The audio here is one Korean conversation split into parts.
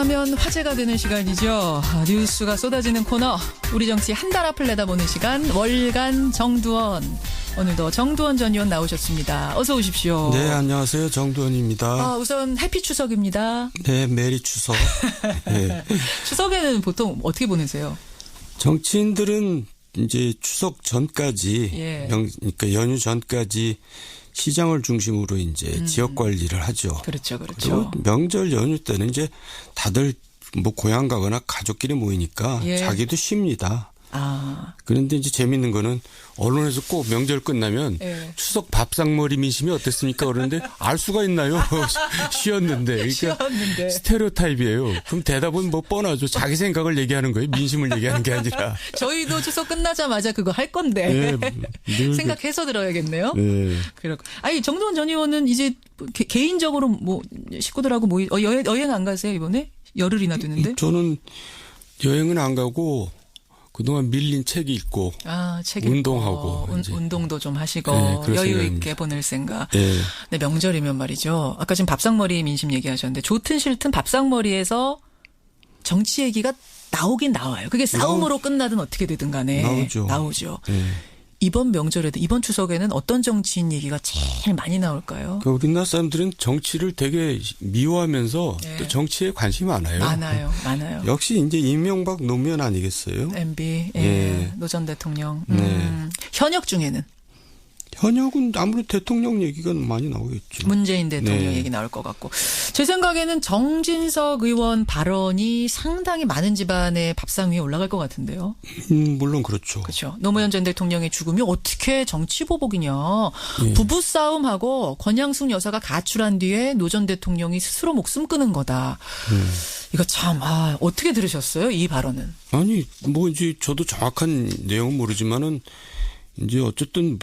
뉴스하면 화제가 되는 시간이죠. 뉴스가 쏟아지는 코너. 우리 정치 한 달 앞을 내다보는 시간. 월간 정두원. 오늘도 정두원 전 의원 나오셨습니다. 어서 오십시오. 네, 안녕하세요. 정두원입니다. 우선 해피 추석입니다. 네, 메리 추석. 네. 추석에는 보통 어떻게 보내세요? 정치인들은 이제 추석 전까지, 그러니까 연휴 전까지 시장을 중심으로 이제 지역 관리를 하죠. 그렇죠, 그렇죠. 그리고 명절 연휴 때는 이제 다들 뭐 고향 가거나 가족끼리 모이니까 자기도 쉽니다. 그런데 이제 재밌는 거는 언론에서 꼭 명절 끝나면 추석 밥상머리 민심이 어땠습니까? 그러는데 알 수가 있나요? 쉬었는데. 그러니까 쉬었는데. 스테레오타입이에요. 그럼 대답은 뭐 뻔하죠. 자기 생각을 얘기하는 거예요. 민심을 얘기하는 게 아니라. 저희도 추석 끝나자마자 그거 할 건데. 생각해서 들어야겠네요. 네. 그렇고. 아니, 정두원 전 의원은 이제 개인적으로 뭐 식구들하고 여행 안 가세요, 이번에? 열흘이나 되는데? 저는 여행은 안 가고 그동안 밀린 책 읽고 책 운동하고 운동도 좀 하시고 여유 있게 보낼 생각. 네, 명절이면 말이죠. 아까 지금 밥상머리 민심 얘기하셨는데 좋든 싫든 밥상머리에서 정치 얘기가 나오긴 나와요. 그게 싸움으로 끝나든 어떻게 되든 간에 나오죠. 이번 명절에도 이번 추석에는 어떤 정치인 얘기가 제일 많이 나올까요? 그러니까 우리나라 사람들은 정치를 되게 미워하면서 또 정치에 관심이 많아요. 많아요. 역시 이제 이명박 노무현 아니겠어요? MB, 노 전 대통령. 현역 중에는? 현역은 아무래도 대통령 얘기가 많이 나오겠죠. 문재인 대통령 얘기 나올 것 같고. 제 생각에는 정진석 의원 발언이 상당히 많은 집안의 밥상 위에 올라갈 것 같은데요. 물론 그렇죠. 그렇죠. 노무현 전 대통령의 죽음이 어떻게 정치 보복이냐. 부부싸움하고 권양숙 여사가 가출한 뒤에 노 전 대통령이 스스로 목숨 끊은 거다. 이거 참 어떻게 들으셨어요? 이 발언은. 아니 뭐 이제 저도 정확한 내용은 모르지만은 이제 어쨌든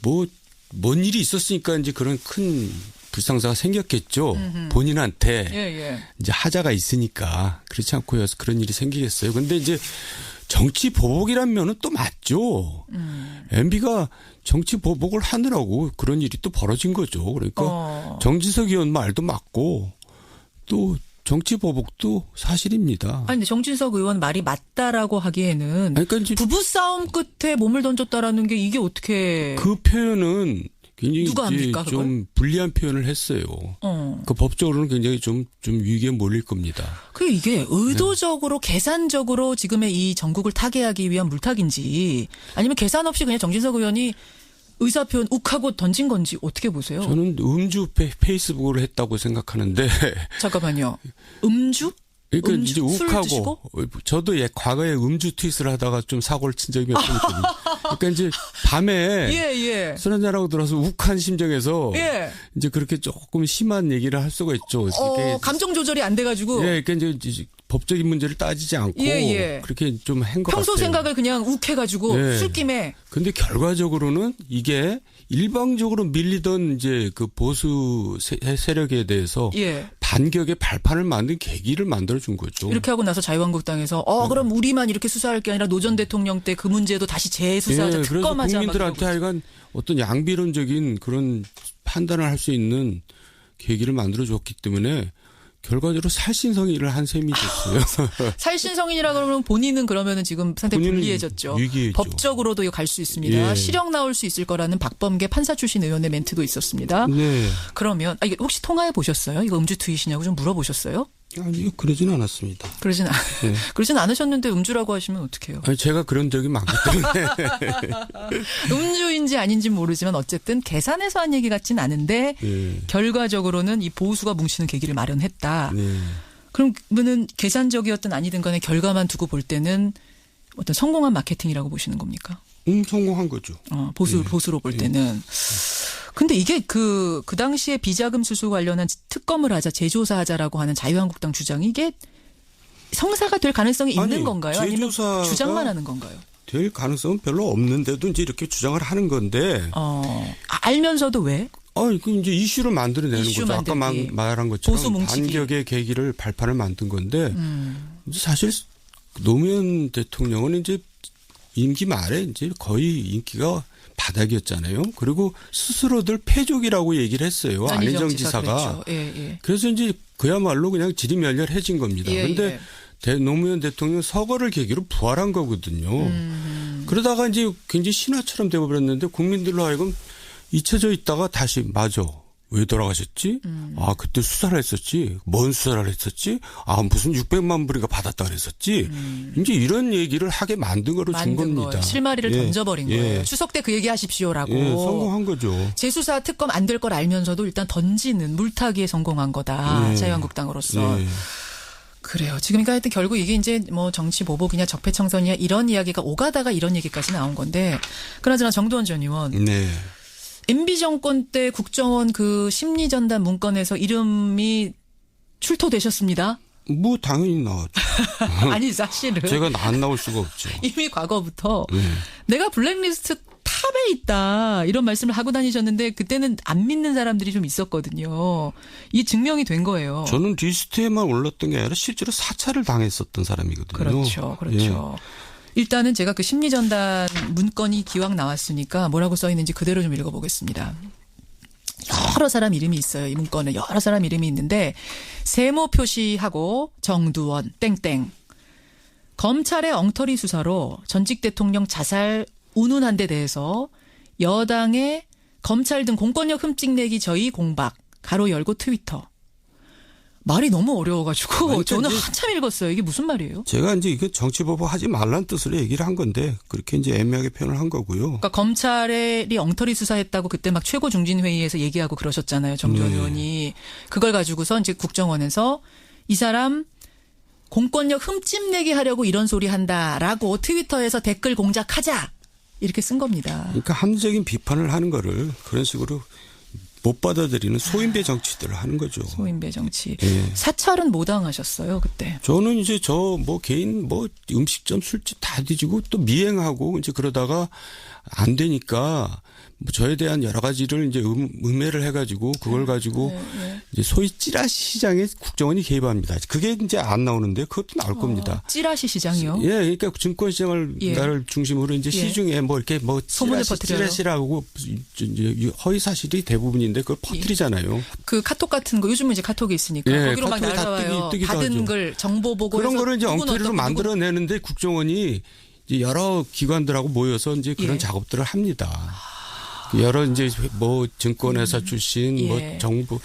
뭔 일이 있었으니까 이제 그런 큰 불상사가 생겼겠죠. 본인한테 이제 하자가 있으니까 그렇지 않고 그런 일이 생기겠어요. 근데 이제 정치 보복이란 면은 또 맞죠. MB가 정치 보복을 하느라고 그런 일이 또 벌어진 거죠. 그러니까 정진석 의원 말도 맞고 또 정치 보복도 사실입니다. 아니, 근데 정진석 의원 말이 맞다라고 하기에는 그러니까 부부싸움 끝에 몸을 던졌다라는 게 이게 어떻게. 그 표현은 굉장히 누가 합니까, 좀 불리한 표현을 했어요. 그 법적으로는 굉장히 좀 위기에 몰릴 겁니다. 이게 의도적으로 계산적으로 지금의 이 전국을 타개하기 위한 물타기인지 아니면 계산 없이 그냥 정진석 의원이 의사표현 욱하고 던진 건지 어떻게 보세요? 저는 음주 페이스북으로 했다고 생각하는데. 잠깐만요. 음주? 그러니까 이제 욱하고 저도 과거에 음주 트윗을 하다가 좀 사고를 친 적이 몇 번 있거든요. 그러니까 이제 밤에 술 한잔하고 들어서 욱한 심정에서 이제 그렇게 조금 심한 얘기를 할 수가 있죠. 감정 조절이 안 돼가지고. 그러니까 이제 법적인 문제를 따지지 않고 그렇게 좀 한 것 같아요. 평소 생각을 그냥 욱해가지고 술김에. 근데 결과적으로는 이게 일방적으로 밀리던 이제 그 보수 세력에 대해서 반격의 발판을 만든 계기를 만들어준 거죠. 이렇게 하고 나서 자유한국당에서 그럼 우리만 이렇게 수사할 게 아니라 노 전 대통령 때 그 문제도 다시 재수사하자, 특검하자. 그래서 국민들한테 하여간 어떤 양비론적인 그런 판단을 할 수 있는 계기를 만들어줬기 때문에 결과적으로 살신성인을 한 셈이 됐어요. 살신성인이라 그러면 본인은 그러면은 지금 상당히 불리해졌죠. 위기했죠. 법적으로도 갈 수 있습니다. 실형 나올 수 있을 거라는 박범계 판사 출신 의원의 멘트도 있었습니다. 그러면 이게 혹시 통화해 보셨어요? 이거 음주 트윗이냐고 좀 물어보셨어요? 아니요, 그러진 않았습니다. 그러진 않으셨는데 음주라고 하시면 어떡해요? 아니, 제가 그런 적이 많기 때문에. 음주인지 아닌지 모르지만 어쨌든 계산해서 한 얘기 같진 않은데 결과적으로는 이 보수가 뭉치는 계기를 마련했다. 그러면은 계산적이었든 아니든 간에 결과만 두고 볼 때는 어떤 성공한 마케팅이라고 보시는 겁니까? 성공한 거죠. 보수로 볼 때는. 근데 이게 그 당시에 비자금 수수 관련한 특검을 하자, 재조사하자라고 하는 자유한국당 주장이 이게 성사가 될 가능성이 있는 건가요? 아니면 주장만 하는 건가요? 될 가능성은 별로 없는데도 이제 이렇게 주장을 하는 건데. 알면서도 왜? 그 이제 이슈를 만들어내는 거죠. 아까 말한 것처럼 반격의 계기를 발판을 만든 건데. 이제 사실 노무현 대통령은 이제 임기 말에 이제 거의 인기가 바닥이었잖아요. 그리고 스스로들 패족이라고 얘기를 했어요. 안희정 지사가. 그렇죠. 그래서 이제 그야말로 그냥 지리멸렬해진 겁니다. 그런데 노무현 대통령 서거를 계기로 부활한 거거든요. 그러다가 이제 굉장히 신화처럼 되어버렸는데 국민들로 하여금 잊혀져 있다가 다시 맞아. 왜 돌아가셨지? 아, 그때 수사를 했었지. 뭔 수사를 했었지? 아, 무슨 600만 불인가 받았다 그랬었지. 이제 이런 얘기를 하게 만든 거로 준 겁니다. 거예요. 실마리를 던져버린 거예요. 추석 때 그 얘기 하십시오라고. 성공한 거죠. 재수사 특검 안 될 걸 알면서도 일단 던지는 물타기에 성공한 거다. 자유한국당으로서. 그래요. 지금 그러니까 하여튼 결국 이게 이제 뭐 정치 보복이냐 적폐청산이냐 이런 이야기가 오가다가 이런 얘기까지 나온 건데 그나저나 정두원 전 의원. 네. MB 정권 때 국정원 그 심리전단 문건에서 이름이 출토되셨습니다. 뭐 당연히 나왔죠. 아니 사실은. 제가 안 나올 수가 없죠. 이미 과거부터 내가 블랙리스트 탑에 있다 이런 말씀을 하고 다니셨는데 그때는 안 믿는 사람들이 좀 있었거든요. 이게 증명이 된 거예요. 저는 리스트에만 올랐던 게 아니라 실제로 사찰을 당했었던 사람이거든요. 그렇죠. 그렇죠. 일단은 제가 그 심리전단 문건이 기왕 나왔으니까 뭐라고 써 있는지 그대로 좀 읽어보겠습니다. 여러 사람 이름이 있어요. 이 문건에 여러 사람 이름이 있는데 세모 표시하고 정두원 땡땡. 검찰의 엉터리 수사로 전직 대통령 자살 운운한 데 대해서 여당의 검찰 등 공권력 흠집내기 저희 공박 가로 열고 트위터. 말이 너무 어려워가지고 그러니까 저는 한참 읽었어요. 이게 무슨 말이에요? 제가 이제 이게 정치보복 하지 말라는 뜻으로 얘기를 한 건데 그렇게 이제 애매하게 표현을 한 거고요. 그러니까 검찰이 엉터리 수사했다고 그때 막 최고중진회의에서 얘기하고 그러셨잖아요. 정두원 의원이. 그걸 가지고서 이제 국정원에서 이 사람 공권력 흠집내게 하려고 이런 소리 한다라고 트위터에서 댓글 공작하자. 이렇게 쓴 겁니다. 그러니까 합리적인 비판을 하는 거를 그런 식으로 못 받아들이는 소인배 정치들을 하는 거죠. 소인배 정치. 사찰은 뭐 당하셨어요 그때? 저는 이제 저 뭐 개인 뭐 음식점 술집 다 뒤지고 또 미행하고 이제 그러다가 안 되니까 뭐 저에 대한 여러 가지를 이제 음해를 해가지고 그걸 가지고 이제 소위 찌라시 시장에 국정원이 개입합니다. 그게 이제 안 나오는데 그것도 나올 겁니다. 찌라시 시장이요? 예, 그러니까 증권 시장을 나를 중심으로 이제 시중에 뭐 이렇게 뭐 소문을 퍼뜨려요. 찌라시라고 이제 허위 사실이 대부분인데 그걸 퍼뜨리잖아요. 그 카톡 같은 거 요즘은 이제 카톡이 있으니까 거기로 막 날아와요. 받은 글 정보 보고 그런 거를 이제 엉터리로 만들어내는데 국정원이 이제 여러 기관들하고 모여서 이제 그런 작업들을 합니다. 여러 이제 뭐 증권회사 출신, 뭐 정부,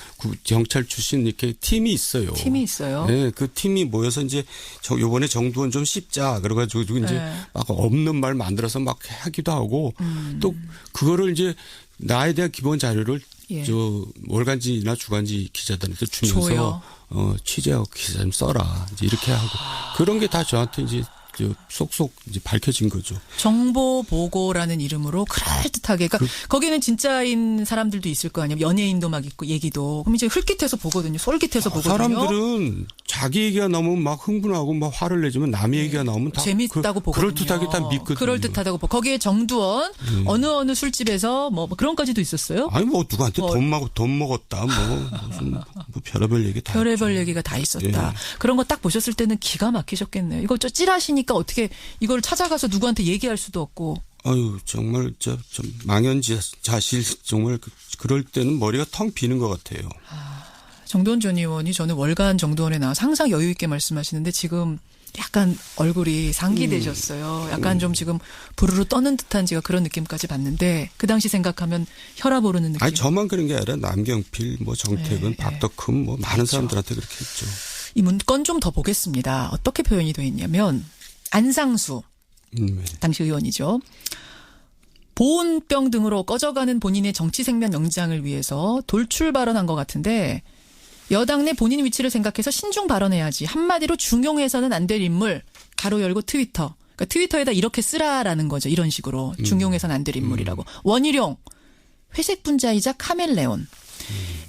경찰 출신 이렇게 팀이 있어요. 팀이 있어요. 네, 그 팀이 모여서 이제 요번에 정두원 좀 씹자 그래가지고 이제 막 없는 말 만들어서 막 하기도 하고 또 그거를 이제 나에 대한 기본 자료를 저 월간지나 주간지 기자들한테 주면서 취재하고 기사 좀 써라 이제 이렇게 하고 그런 게 다 저한테 이제 속속 이제 밝혀진 거죠. 정보 보고라는 이름으로 그럴듯하게. 그러니까 거기는 진짜인 사람들도 있을 거 아니에요. 연예인도 막 있고 얘기도. 그럼 이제 흘깃해서 보거든요. 솔깃해서 보거든요. 사람들은 자기 얘기가 나오면 막 흥분하고 막 화를 내지만 남의 얘기가 나오면 다 재밌다고 보거든요. 그럴듯하게 다 믿거든요. 그럴듯하다고 보고. 거기에 정두원 어느 술집에서 뭐 그런 까지도 있었어요? 아니 뭐 누구한테 돈 먹었다 무슨 뭐 별의별 얘기 다 별의별 얘기가 다 있었다. 그런 거 딱 보셨을 때는 기가 막히셨겠네요. 이거 저 찌라시니까 어떻게 이걸 찾아가서 누구한테 얘기할 수도 없고. 아유 정말 좀 망연자실 정말 그럴 때는 머리가 텅 비는 것 같아요. 정두원 전 의원이 저는 월간 정두원에 나와서 항상 여유 있게 말씀하시는데 지금 약간 얼굴이 상기되셨어요. 약간 좀 지금 부르르 떠는 듯한 제가 그런 느낌까지 받는데 그 당시 생각하면 혈압 오르는 느낌. 아니 저만 그런 게 아니라 남경필, 뭐 정태근, 박덕흠 뭐 많은 사람들한테 그렇게 했죠. 이 문건 좀 더 보겠습니다. 어떻게 표현이 되어 있냐면 안상수 당시 의원이죠. 보온병 등으로 꺼져가는 본인의 정치 생명 연장을 위해서 돌출 발언한 것 같은데 여당 내 본인 위치를 생각해서 신중 발언해야지. 한마디로 중용해서는 안 될 인물. 가로 열고 트위터. 그러니까 트위터에다 이렇게 쓰라라는 거죠. 이런 식으로. 중용해서는 안 될 인물이라고. 원희룡. 회색 분자이자 카멜레온.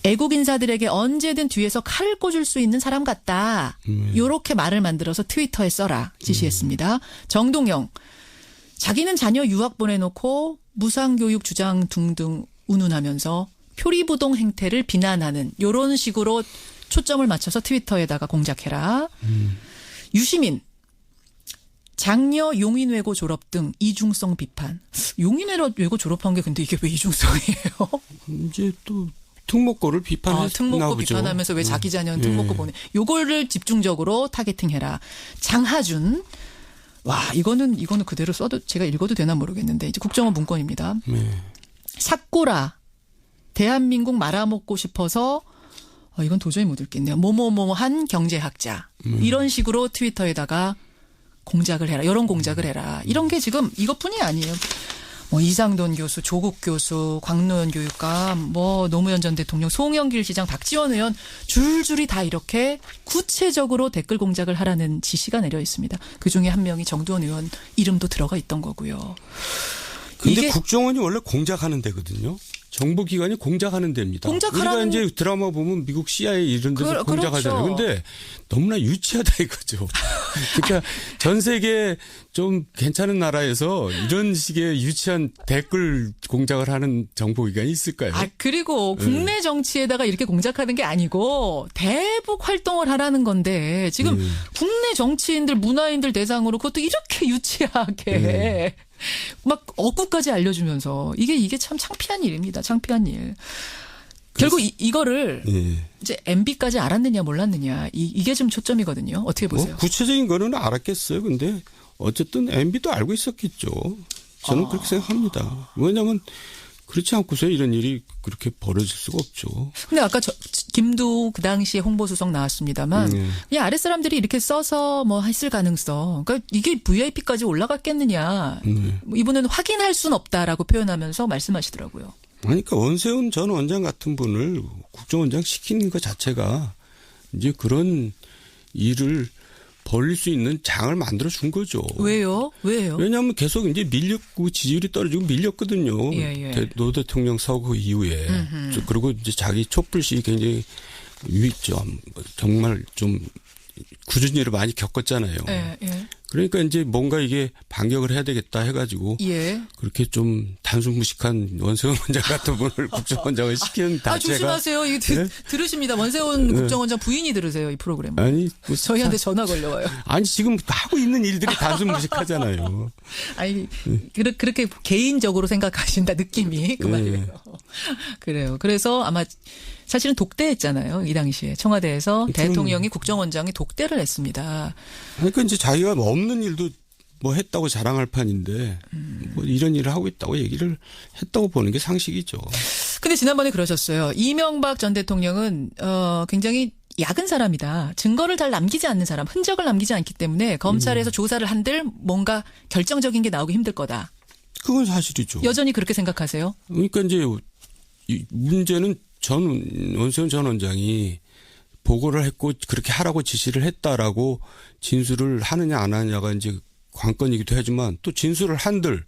애국 인사들에게 언제든 뒤에서 칼을 꽂을 수 있는 사람 같다. 요렇게 말을 만들어서 트위터에 써라 지시했습니다. 정동영. 자기는 자녀 유학 보내놓고 무상교육 주장 등등 운운하면서 표리부동 행태를 비난하는 요런 식으로 초점을 맞춰서 트위터에다가 공작해라. 유시민. 장녀 용인외고 졸업 등 이중성 비판. 용인외고 졸업한 게 근데 이게 왜 이중성이에요? 이제 또 특목고를 비판했나 특목고 보죠. 비판하면서 왜 자기 자녀는 특목고 보내. 요거를 집중적으로 타겟팅해라. 장하준. 와, 이거는 그대로 써도 제가 읽어도 되나 모르겠는데 이제 국정원 문건입니다. 삭고라. 대한민국 말아먹고 싶어서 이건 도저히 못 읽겠네요. 뭐뭐뭐한 경제학자. 이런 식으로 트위터에다가 공작을 해라. 여론 공작을 해라. 이런 게 지금 이것뿐이 아니에요. 뭐 이상돈 교수, 조국 교수, 광노현 교육감, 뭐 노무현 전 대통령, 송영길 시장, 박지원 의원 줄줄이 다 이렇게 구체적으로 댓글 공작을 하라는 지시가 내려 있습니다. 그중에 한 명이 정두원 의원 이름도 들어가 있던 거고요. 근데 국정원이 원래 공작하는 데거든요. 정보기관이 공작하는 데입니다. 우리가 이제 드라마 보면 미국 CIA 이런 데서 공작하잖아요. 그런데 너무나 유치하다 이거죠. 그러니까 전 세계 좀 괜찮은 나라에서 이런 식의 유치한 댓글 공작을 하는 정보기관이 있을까요? 그리고 국내 정치에다가 이렇게 공작하는 게 아니고 대북 활동을 하라는 건데 지금 국내 정치인들, 문화인들 대상으로 그것도 이렇게 유치하게 막 어구까지 알려주면서 이게 참 창피한 일입니다. 창피한 일. 결국 이거를 이제 MB까지 알았느냐 몰랐느냐 이게 좀 초점이거든요. 어떻게 보세요? 구체적인 거는 알았겠어요. 근데 어쨌든 MB도 알고 있었겠죠. 저는 그렇게 생각합니다. 왜냐하면 그렇지 않고서 이런 일이 그렇게 벌어질 수가 없죠. 근데 아까 김두 그 당시에 홍보수석 나왔습니다만 그냥 아랫사람들이 이렇게 써서 뭐 했을 가능성. 그러니까 이게 VIP까지 올라갔겠느냐. 이분은 확인할 수는 없다라고 표현하면서 말씀하시더라고요. 그러니까 원세훈 전 원장 같은 분을 국정원장 시키는 것 자체가 이제 그런 일을 벌릴 수 있는 장을 만들어 준 거죠. 왜요? 왜냐하면 계속 이제 밀렸고 지지율이 떨어지고 밀렸거든요. 노 대통령 서거 이후에. 그리고 이제 자기 촛불시 굉장히 정말 좀 굳은 일을 많이 겪었잖아요. 그러니까 이제 뭔가 이게 반격을 해야 되겠다 해가지고 그렇게 좀 단순무식한 원세훈 원장 같은 분을 국정원장을 시키는 자체가. 조심하세요. 이거 들으십니다. 원세훈 국정원장 부인이 들으세요. 이 프로그램. 아니 저희한테 전화 걸려와요. 아니 지금 하고 있는 일들이 단순무식하잖아요. 아니 그렇게 개인적으로 생각하신다 느낌이 그 말이에요. 그래요. 그래서 아마 사실은 독대했잖아요. 이 당시에 청와대에서 대통령이 국정원장이 독대를 했습니다. 그러니까 이제 자기가 없는 일도 뭐 했다고 자랑할 판인데 뭐 이런 일을 하고 있다고 얘기를 했다고 보는 게 상식이죠. 근데 지난번에 그러셨어요. 이명박 전 대통령은 굉장히 약은 사람이다. 증거를 잘 남기지 않는 사람, 흔적을 남기지 않기 때문에 검찰에서 조사를 한들 뭔가 결정적인 게 나오기 힘들 거다. 그건 사실이죠. 여전히 그렇게 생각하세요? 그러니까 이제 문제는 원세훈 전 원장이 보고를 했고 그렇게 하라고 지시를 했다라고 진술을 하느냐 안 하느냐가 이제 관건이기도 하지만 또 진술을 한들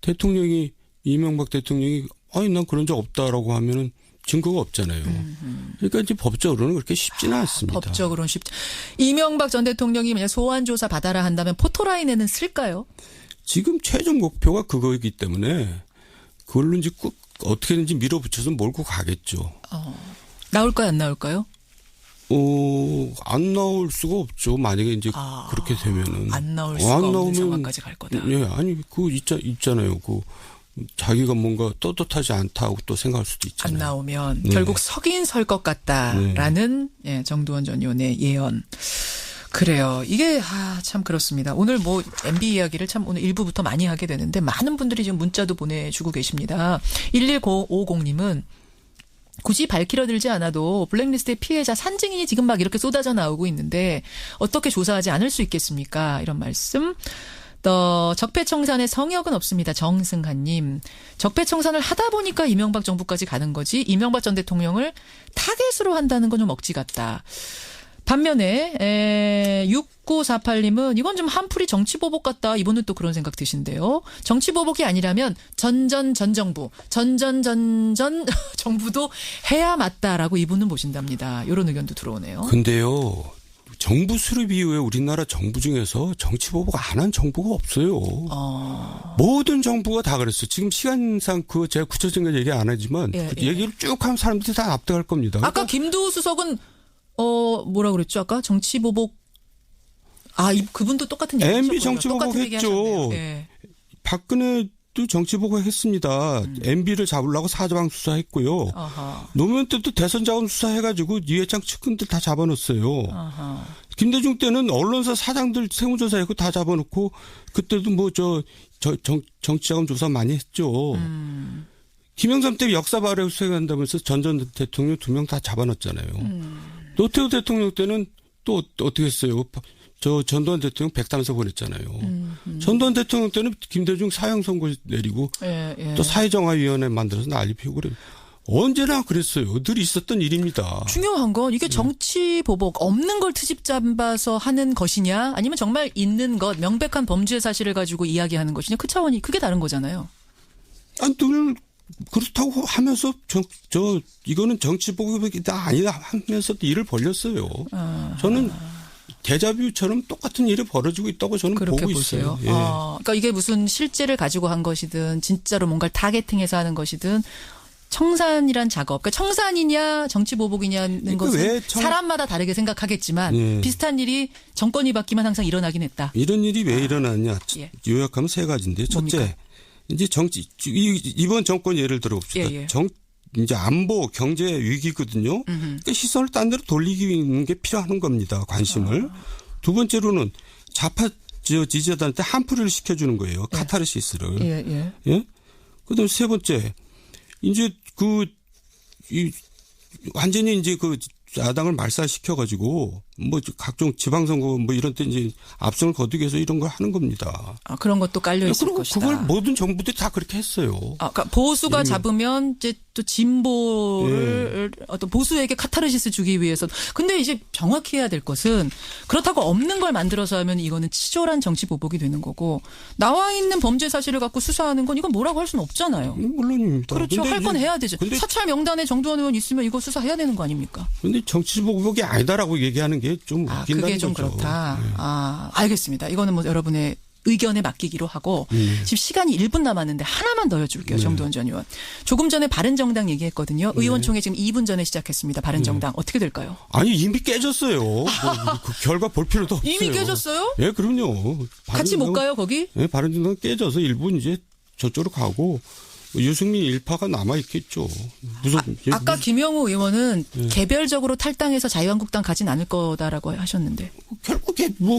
대통령이 이명박 대통령이 아니 난 그런 적 없다라고 하면은 증거가 없잖아요. 그러니까 이제 법적으로는 그렇게 쉽지는 않습니다. 법적으로는 쉽지. 이명박 전 대통령이 만약 소환 조사 받아라 한다면 포토라인에는 쓸까요? 지금 최종 목표가 그거이기 때문에 그걸로 이제 꼭 어떻게든지 밀어붙여서 몰고 가겠죠. 나올까요, 안 나올까요? 안 나올 수가 없죠. 만약에 이제 그렇게 되면은. 안 나올 수가 없는 상황까지 갈 거다. 아니, 있잖아요. 자기가 뭔가 떳떳하지 않다고 또 생각할 수도 있잖아요. 안 나오면 결국 서긴 설 것 같다라는 정두원 전 의원의 예언. 그래요. 이게 참 그렇습니다. 오늘 뭐 MB 이야기를 참 오늘 일부부터 많이 하게 되는데 많은 분들이 지금 문자도 보내주고 계십니다. 11950님은 굳이 밝히려 들지 않아도 블랙리스트의 피해자 산증인이 지금 막 이렇게 쏟아져 나오고 있는데 어떻게 조사하지 않을 수 있겠습니까? 이런 말씀. 또 적폐청산에 성역은 없습니다. 정승한님. 적폐청산을 하다 보니까 이명박 정부까지 가는 거지 이명박 전 대통령을 타겟으로 한다는 건 좀 억지 같다. 반면에 6948님은 이건 좀 한풀이 정치보복 같다. 이분은 또 그런 생각 드신대요. 정치보복이 아니라면 전 정부도 해야 맞다라고 이분은 보신답니다. 이런 의견도 들어오네요. 근데요. 정부 수립 이후에 우리나라 정부 중에서 정치보복 안 한 정부가 없어요. 모든 정부가 다 그랬어요. 지금 시간상 그거 제가 구체적인 걸 얘기 안 하지만 얘기를 쭉 하면 사람들이 다 납득할 겁니다. 아까 김두 수석은 뭐라 그랬죠? 아까 정치보복. 그분도 똑같은 얘기죠. MB 정치보복 했죠. 박근혜 때도 정치보고 했습니다. MB를 잡으려고 사자방 수사했고요. 아하. 노무현 때도 대선 자금 수사해가지고 이회창 측근들 다 잡아놓았어요. 아하. 김대중 때는 언론사 사장들 세무조사했고 다 잡아놓고 그때도 뭐 정치자금 조사 많이 했죠. 김영삼 때 역사 발효 수행한다면서 전 대통령 2명 다 잡아놨잖아요. 노태우 대통령 때는 또 어떻게 했어요? 전두환 대통령 백담서 보냈잖아요. 전두환 대통령 때는 김대중 사형 선고 내리고 또 사회정화위원회 만들어서 난리 피우고 그래요. 언제나 그랬어요. 늘 있었던 일입니다. 중요한 건 이게 정치 보복 없는 걸 트집 잡아서 하는 것이냐 아니면 정말 있는 것 명백한 범죄 사실을 가지고 이야기하는 것이냐 그 차원이 그게 다른 거잖아요. 늘 그렇다고 하면서 이거는 정치 보복이다 아니다 하면서도 일을 벌렸어요. 저는 데자뷰처럼 똑같은 일이 벌어지고 있다고 저는 그렇게 보고 보세요. 있어요. 예. 그러니까 이게 무슨 실제를 가지고 한 것이든 진짜로 뭔가를 타겟팅해서 하는 것이든 청산이란 작업. 그러니까 청산이냐 정치 보복이냐는 것은 사람마다 다르게 생각하겠지만 비슷한 일이 정권이 바뀌면 항상 일어나긴 했다. 이런 일이 왜 일어났냐. 요약하면 3가지인데 첫째. 뭡니까? 이제 이번 정권 예를 들어봅시다. 이제 안보 경제 위기거든요. 그러니까 시선을 딴 데로 돌리는 게 필요한 겁니다. 관심을. 두 번째로는 좌파 지지자들한테 한풀이를 시켜주는 거예요. 카타르시스를. 예? 그다음 세 번째 이제 완전히 이제 야당을 말살시켜가지고 뭐 각종 지방선거 뭐 이런 때 이제 압승을 거두기 위해서 이런 걸 하는 겁니다. 그런 것도 깔려 있을 것이다. 그걸 모든 정부들이 다 그렇게 했어요. 그러니까 보수가 잡으면 이제 또 진보를 어떤 보수에게 카타르시스 주기 위해서. 근데 이제 정확히 해야 될 것은 그렇다고 없는 걸 만들어서 하면 이거는 치졸한 정치 보복이 되는 거고 나와 있는 범죄 사실을 갖고 수사하는 건 이건 뭐라고 할 수는 없잖아요. 물론입니다. 그렇죠. 할 건 해야 되죠. 사찰 명단에 정두환 의원 있으면 이거 수사해야 되는 거 아닙니까? 근데 정치 보복이 아니다라고 얘기하는 게 좀 웃긴다는 그게 좀 거죠. 그렇다. 알겠습니다. 이거는 뭐 여러분의 의견에 맡기기로 하고 지금 시간이 1분 남았는데 하나만 더 여쭐게요. 정두원 전 의원. 조금 전에 바른정당 얘기했거든요. 의원총회 지금 2분 전에 시작했습니다. 바른정당. 어떻게 될까요? 아니 이미 깨졌어요. 그 결과 볼 필요도 없어요. 이미 깨졌어요? 예, 그럼요. 같이 못 가요 거기? 예, 바른정당 깨져서 일본 이제 저쪽으로 가고 유승민 일파가 남아있겠죠. 아까 김영우 의원은 개별적으로 탈당해서 자유한국당 가진 않을 거다라고 하셨는데. 결국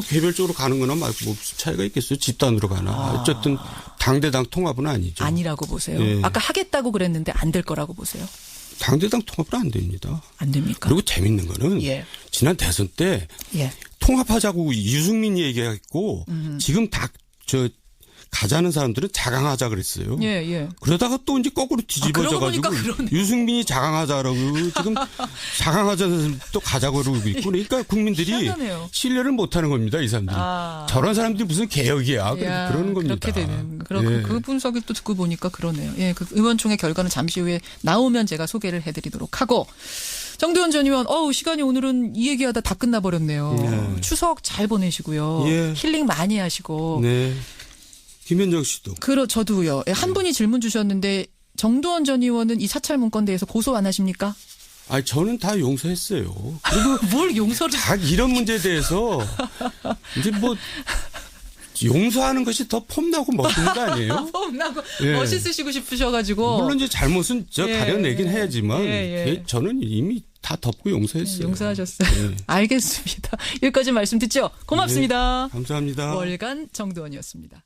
개별적으로 가는 거나 말고 무슨 차이가 있겠어요. 집단으로 가나. 어쨌든 당대당 통합은 아니죠. 아니라고 보세요. 아까 하겠다고 그랬는데 안 될 거라고 보세요. 당대당 통합은 안 됩니다. 안 됩니까? 그리고 재밌는 거는 지난 대선 때 통합하자고 유승민이 얘기했고 지금 가자는 사람들은 자강하자 그랬어요. 그러다가 또 이제 거꾸로 뒤집어져가지고 유승민이 자강하자라고 지금 자강하자는 또 가자고 그러고 있고 그러니까 국민들이 신뢰를 못하는 겁니다. 이 사람들이. 저런 사람들이 무슨 개혁이야. 그러는 겁니다. 그렇게 되는. 그 분석을 또 듣고 보니까 그러네요. 그 의원총회 결과는 잠시 후에 나오면 제가 소개를 해드리도록 하고. 정두원 전 의원, 시간이 오늘은 이 얘기하다 다 끝나버렸네요. 추석 잘 보내시고요. 힐링 많이 하시고. 김현정 씨도. 저도요. 한 분이 질문 주셨는데 정두원 전 의원은 이 사찰 문건 대해서 고소 안 하십니까? 저는 다 용서했어요. 그리고 뭘 용서를? 이런 문제에 대해서 이제 용서하는 것이 더 폼나고 멋있는 거 아니에요? 폼나고 멋있으시고 싶으셔가지고. 물론 이제 잘못은 가려내긴 해야지만 저는 이미 다 덮고 용서했어요. 용서하셨어요. 알겠습니다. 여기까지 말씀 듣죠. 고맙습니다. 감사합니다. 월간 정두원이었습니다.